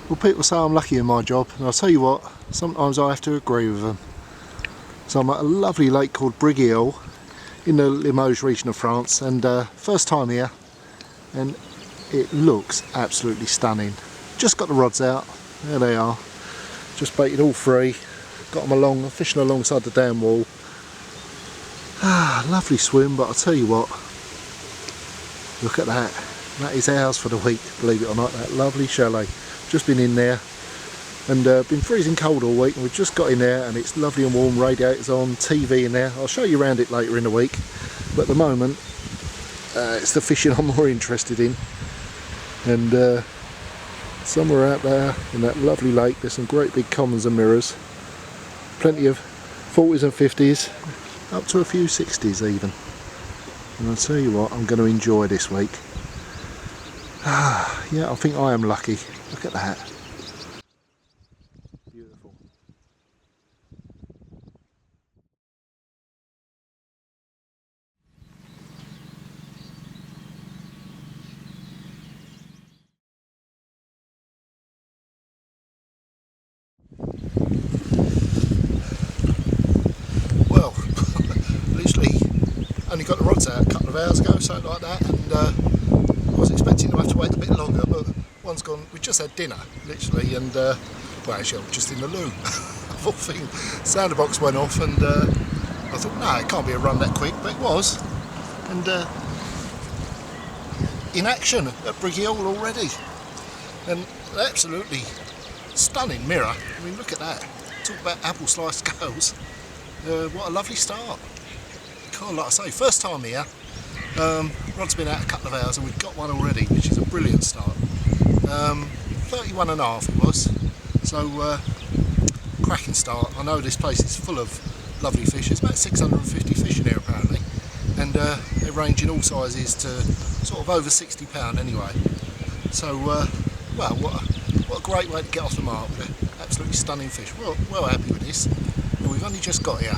Well, people say I'm lucky in my job, and I'll tell you what, sometimes I have to agree with them. So I'm at a lovely lake called Brigueuil in the Limoges region of France, and first time here, and it looks absolutely stunning. Just got the rods out, there they are, just baited all three, got them along, fishing alongside the dam wall. Ah, lovely swim, but I'll tell you what, look at that, that is ours for the week, believe it or not, that lovely chalet. Just been in there and been freezing cold all week, and we've just got in there and it's lovely and warm, radiators on, TV in there. I'll show you around it later in the week, but at the moment it's the fishing I'm more interested in. And somewhere out there in that lovely lake there's some great big commons and mirrors, plenty of 40s and 50s, up to a few 60s even. And I'll tell you what, I'm going to enjoy this week. Yeah, I think I am lucky. Look at that. Beautiful. Well, literally only got the rods out a couple of hours ago, something like that, and I was expecting to have to wait a bit longer, but one's gone. We just had dinner, literally, and well, actually, I'm just in the loo. The whole thing, sounder box went off, and I thought, no, it can't be a run that quick, but it was. And in action at Brigueuil already, and absolutely stunning mirror. I mean, look at that. Talk about apple sliced scales. What a lovely start. God, like I say, first time here. Rod's been out a couple of hours and we've got one already, which is a brilliant start. 31 and a half it was, so cracking start. I know this place is full of lovely fish. There's about 650 fish in here apparently, and they range in all sizes to sort of over £60 anyway. So well, what a great way to get off the mark with absolutely stunning fish. Well happy with this, and we've only just got here.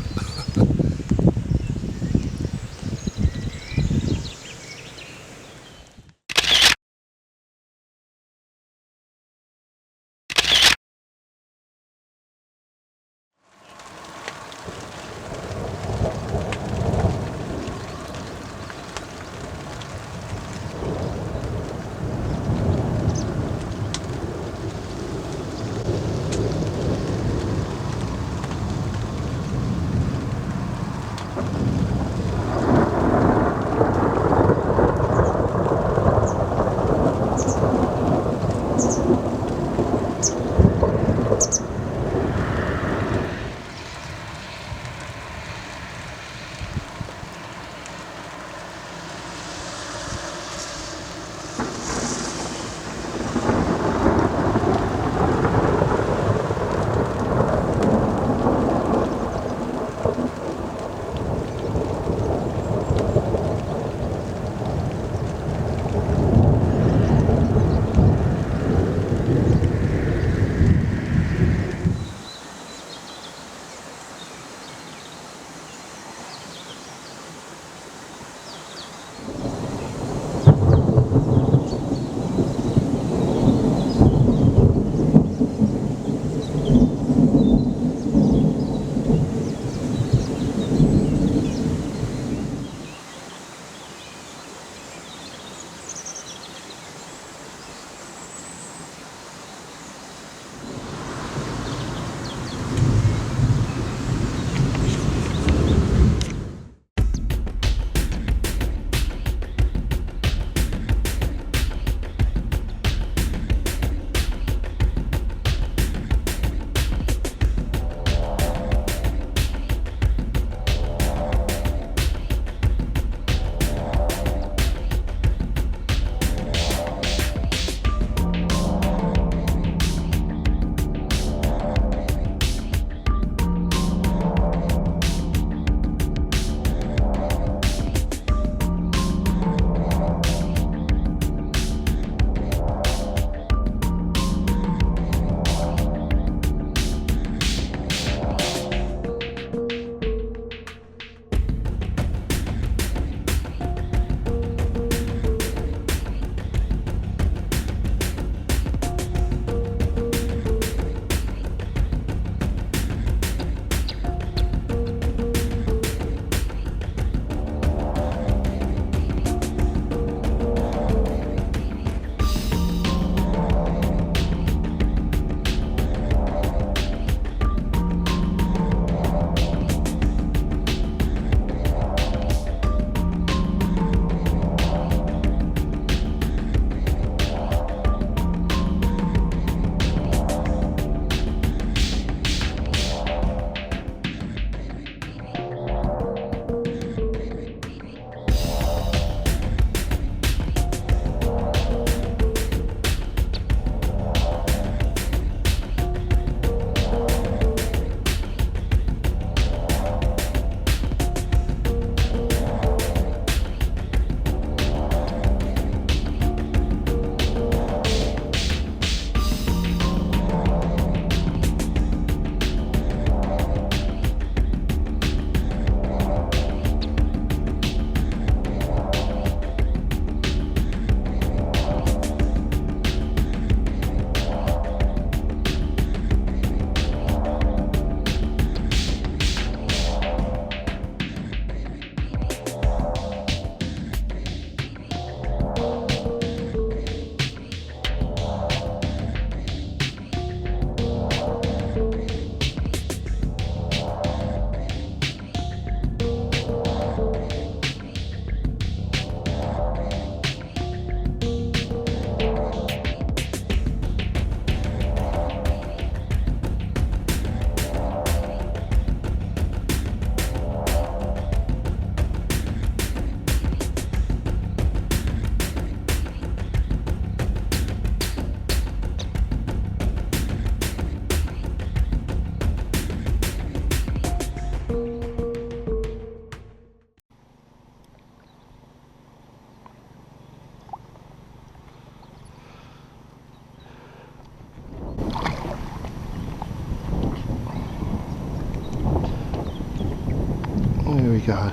go.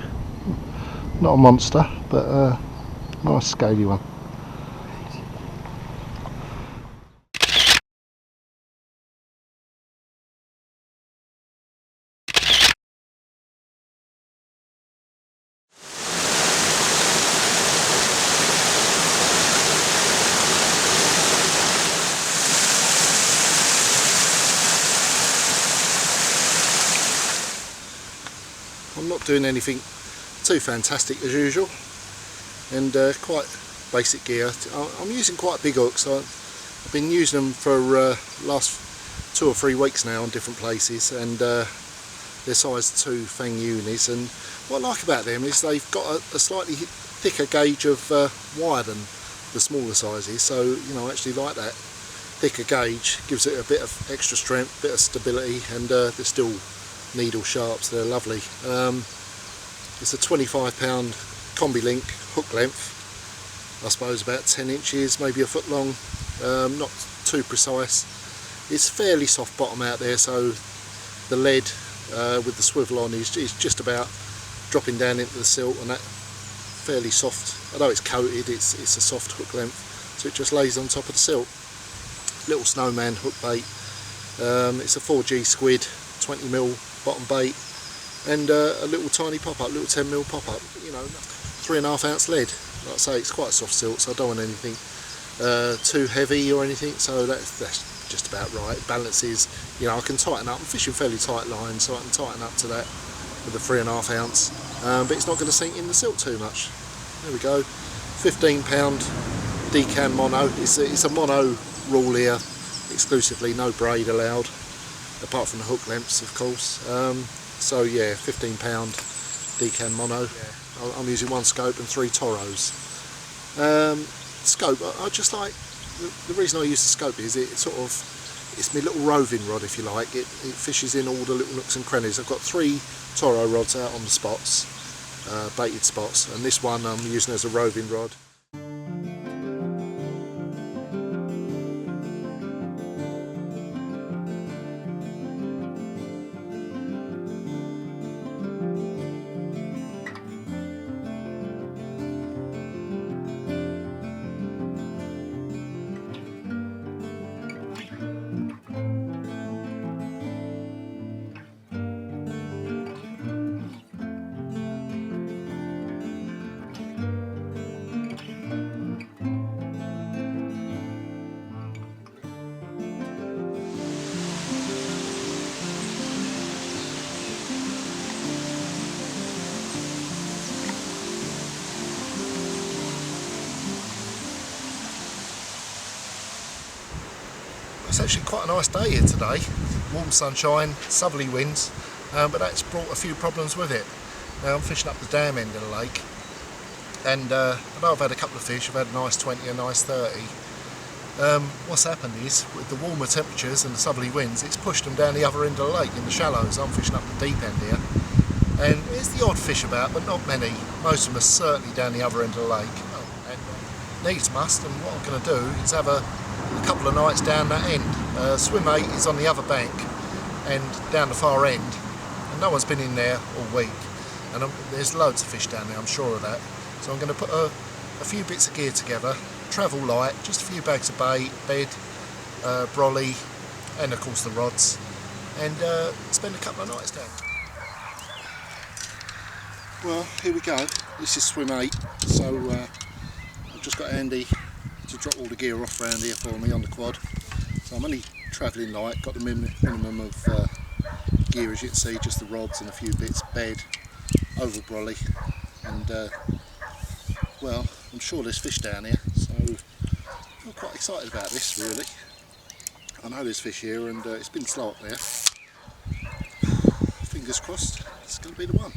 Not a monster, but a nice scaly one. I'm not doing anything too fantastic as usual, and quite basic gear. I'm using quite big hooks. I've been using them for last 2 or 3 weeks now on different places, and they're size 2 Fang unis, and what I like about them is they've got a slightly thicker gauge of wire than the smaller sizes, so you know, I actually like that thicker gauge. Gives it a bit of extra strength, bit of stability, and they're still needle sharps. They're lovely. It's a 25 pound combi link hook length, I suppose about 10 inches, maybe a foot long, not too precise. It's fairly soft bottom out there, so the lead with the swivel on is just about dropping down into the silt, and that fairly soft, although it's coated, it's a soft hook length, so it just lays on top of the silt. Little snowman hook bait. It's a 4G squid, 20mm bottom bait, and a little tiny pop-up, little 10mm pop-up, you know, 3.5 ounce lead. Like I say, it's quite a soft silt, so I don't want anything too heavy or anything, so that's just about right. It balances, you know, I can tighten up. I'm fishing fairly tight lines, so I can tighten up to that with a 3.5 ounce, but it's not going to sink in the silt too much. There we go. 15 pound decam mono. It's a mono rule here, exclusively, no braid allowed, apart from the hook lengths, of course. So yeah, 15 pound decam mono. Yeah. I'm using 1 scope and 3 toros. Scope, I just like, the reason I use the scope is it's my little roving rod, if you like. It fishes in all the little nooks and crannies. I've got 3 toro rods out on the spots, baited spots, and this one I'm using as a roving rod. It's actually quite a nice day here today. Warm sunshine, southerly winds, but that's brought a few problems with it. Now I'm fishing up the dam end of the lake, and although I've had a couple of fish, I've had a nice 20, a nice 30. What's happened is, with the warmer temperatures and the southerly winds, it's pushed them down the other end of the lake in the shallows. I'm fishing up the deep end here, and there's the odd fish about, but not many. Most of them are certainly down the other end of the lake, and needs must, and what I'm going to do is have a couple of nights down that end. Swim 8 is on the other bank and down the far end, and no one's been in there all week, and there's loads of fish down there, I'm sure of that. So I'm going to put a few bits of gear together, travel light, just a few bags of bait, bed, brolly, and of course the rods, and spend a couple of nights down. Well, here we go. This is swim 8, so I've just got Andy to drop all the gear off around here for me on the quad. So I'm only travelling light, got the minimum of gear, as you can see, just the rods and a few bits, bed, oval brolly, and well, I'm sure there's fish down here, so I'm quite excited about this, really. I know there's fish here, and it's been slow up there. Fingers crossed, it's going to be the one.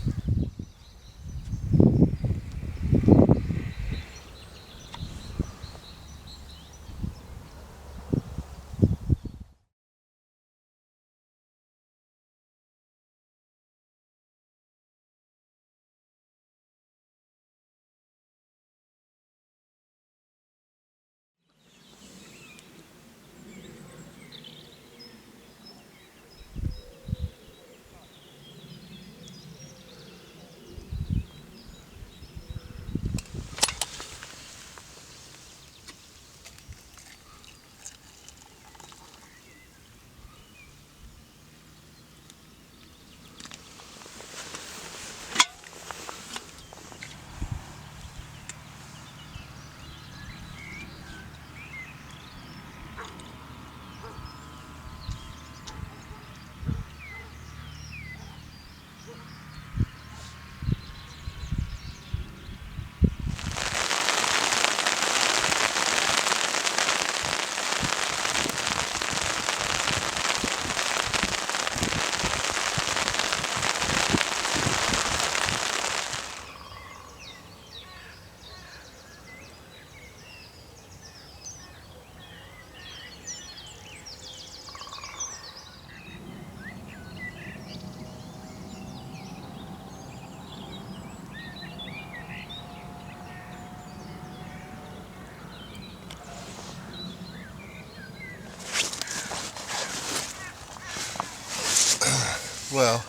Well,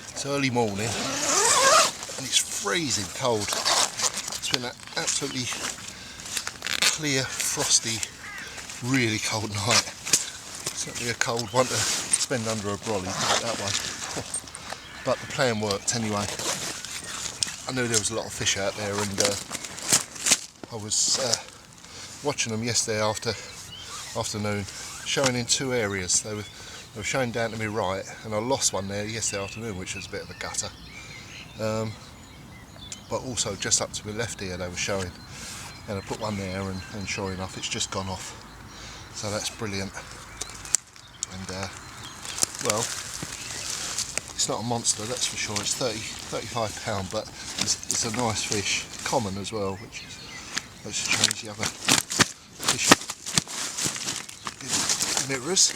it's early morning and it's freezing cold. It's been an absolutely clear, frosty, really cold night. Certainly a cold one to spend under a brolly, put it that way. But the plan worked anyway. I knew there was a lot of fish out there, and I was watching them yesterday afternoon, showing in two areas. They were showing down to my right, and I lost one there yesterday afternoon, which was a bit of a gutter. But also just up to my left here they were showing, and I put one there, and sure enough it's just gone off. So that's brilliant. And well, it's not a monster, that's for sure. It's 35 pound, but it's a nice fish, common as well, which is, let's change the other fish mirrors.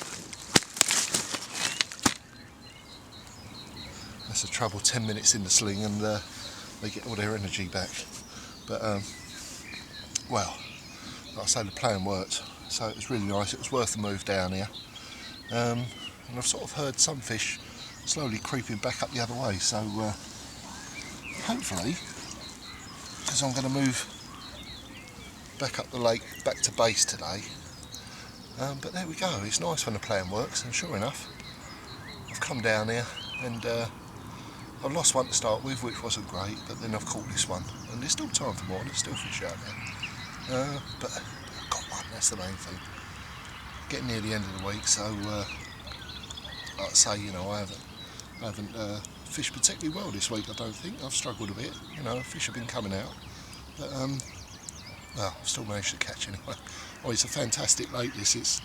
That's the trouble, 10 minutes in the sling and they get all their energy back. But well, like I say, the plan worked, so it was really nice. It was worth the move down here. And I've sort of heard some fish slowly creeping back up the other way, so hopefully, because I'm going to move back up the lake, back to base today. But there we go, it's nice when the plan works, and sure enough, I've come down here and I lost one to start with, which wasn't great, but then I've caught this one, and there's still time for more, there's still fish out there. But I've got one, that's the main thing. Getting near the end of the week, so like I say, you know, I haven't fished particularly well this week. I don't think I've struggled a bit. You know, fish have been coming out, but well, I've still managed to catch anyway. Oh, it's a fantastic lake. This is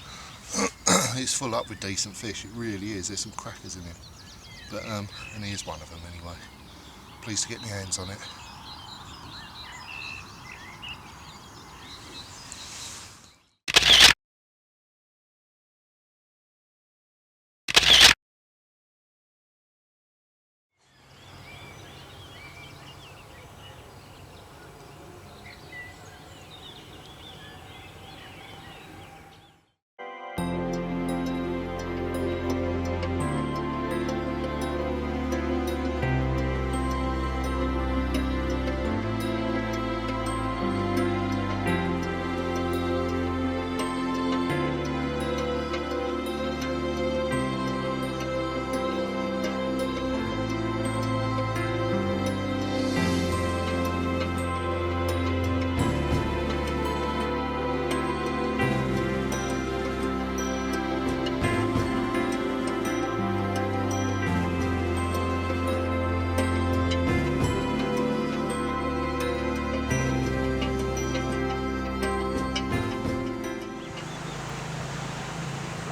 it's full up with decent fish. It really is. There's some crackers in it, but and here's one of them anyway. Pleased to get my hands on it.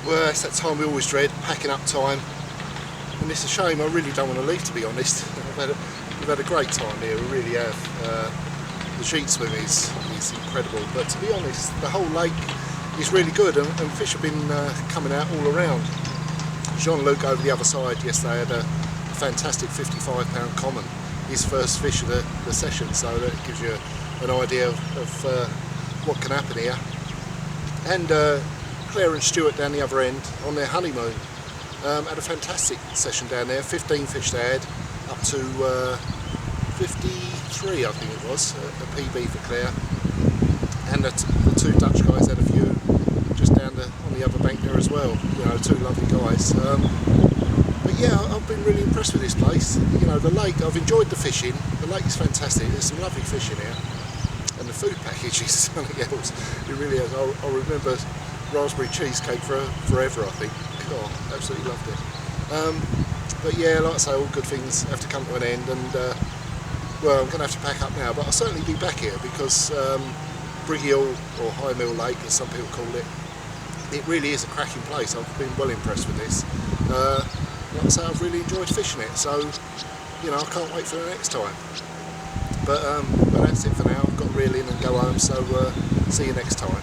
Well, it's that time we always dread, packing up time, and it's a shame. I really don't want to leave, to be honest. We've had a great time here, we really have. The sheet swim is incredible, but to be honest, the whole lake is really good, and fish have been coming out all around. Jean-Luc over the other side yesterday had a fantastic 55 pound common, his first fish of the session, so that gives you an idea of what can happen here. And Claire and Stuart down the other end on their honeymoon had a fantastic session down there. 15 fish they had, up to 53 I think it was, a PB for Claire, and the two Dutch guys had a few just down on the other bank there as well. You know, two lovely guys. But yeah, I've been really impressed with this place. You know, the lake, I've enjoyed the fishing. The lake is fantastic. There's some lovely fish in here, and the food package is something else. It really is. I remember raspberry cheesecake forever, I think. God, absolutely loved it. But yeah, like I say, all good things have to come to an end, and well, I'm going to have to pack up now, but I'll certainly be back here because Brigueuil, or High Mill Lake as some people call it, it really is a cracking place. I've been well impressed with this. Like I say, I've really enjoyed fishing it, so you know, I can't wait for the next time. But that's it for now. I've got to reel in and go home, so see you next time.